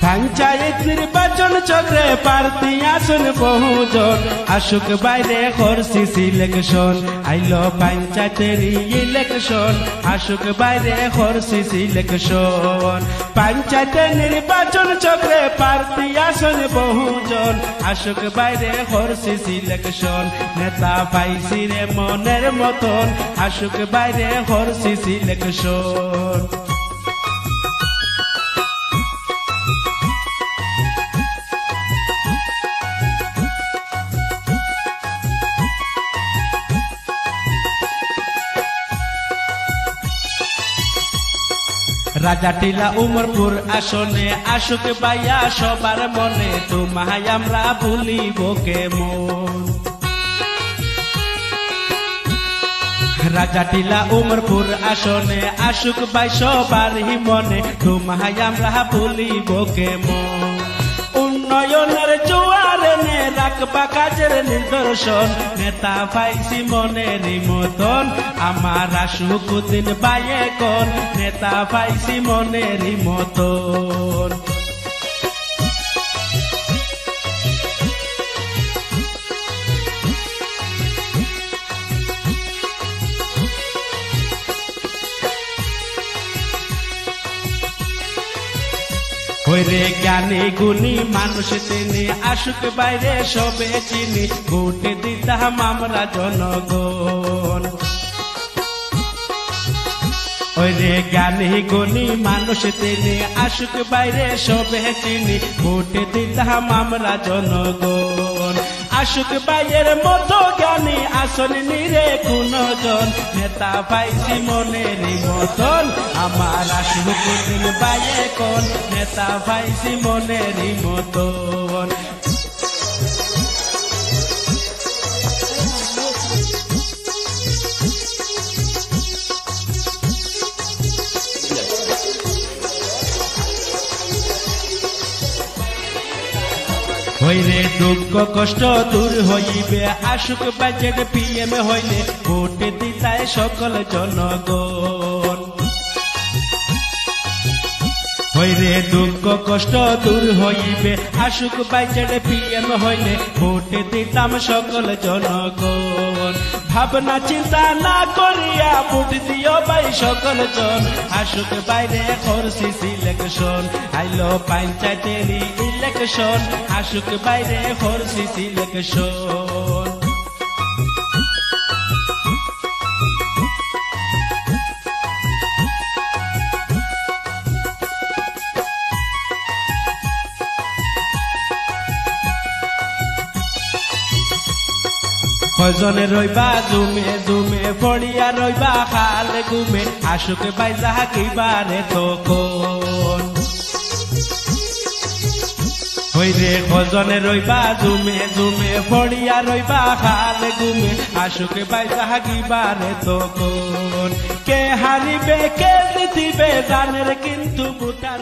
পঞ্চায়েত নির্বাচন চক্রে প্রার্থী আসন বহুজন, আসুক বাইরে করছি সিলেকশন। আইলো পঞ্চায়েতের ইলেকশন, আসুক বাইরে করছি সিলেকশন। পঞ্চায়েতের নির্বাচন চক্রে প্রার্থী আসন বহুজন, আসুক বাইরে করছি সিলেকশন। নেতা পাইছি রে মনের মতন, আসুক বাইরে করছি সিলেকশন। রাজাটিলা উমরপুর আসনে আসুক বাইয়া সবার মনে, তোমায় আমরা ভুলিব কেমন। রাজাটিলা উমরপুর আসনে আসুক বাই সবারই মনে, তোমায় আমরা ভুলিব কেমন। উন্নয়নের জোয়ার এনে রাখবা কাজের নিদর্শন, নেতা পাইছি মনের মতন, আমার আসুক দিন বাইয়ে কোন, নেতা পাইছি মনের মতন। হইরে জ্ঞানী গুণী মানুষ তিনি, আসুক বাইরে সবে চিনি, ভোট দিতাম আমরা জনগণ। হইরে জ্ঞানী গুণী মানুষ তিনি, আসুক বাইরে সবে চিনি, ভোট দিতাম আমরা জনগণ। আসুক বাইয়ের মতো জ্ঞানী আসন নিরে কোনজন, নেতা পাইছি মনের মতন, আমার আসুক দিন বাইয়ে কোন, নেতা পাইছি মনের মতন। হইরে দুঃখ কষ্ট দূর হইবে, আসুক বাজেট পিএম হইলে, ভোট দিতায় সকল জনগণ। হইরে দুঃখ কষ্ট দূর হইবে, আসুক বাজেট পিএম হইলে, ভোট দিতাম সকল জনগণ। ভাবনা চিন্তা না করিয়া ভোট দিও ভাই সকল জন, আসুক বাইরে করছি সিলেকশন। আইলো পঞ্চায়েতের ইলেকশন, আসুক বাইরে করছি সিলেকশন। কজনে রইবা জুমে জুমে, পড়িয়া রইবা খাল গুমে, আসুক বাইজা কিবারে তখন। হইরে কজনে রইবা জুমে জুমে, পড়িয়া রইবা খাল গুমে, আসুক বাইজা কিবারে তখন। কে হারিবে কে জিতিবে জানের কিন্তু ভোটার।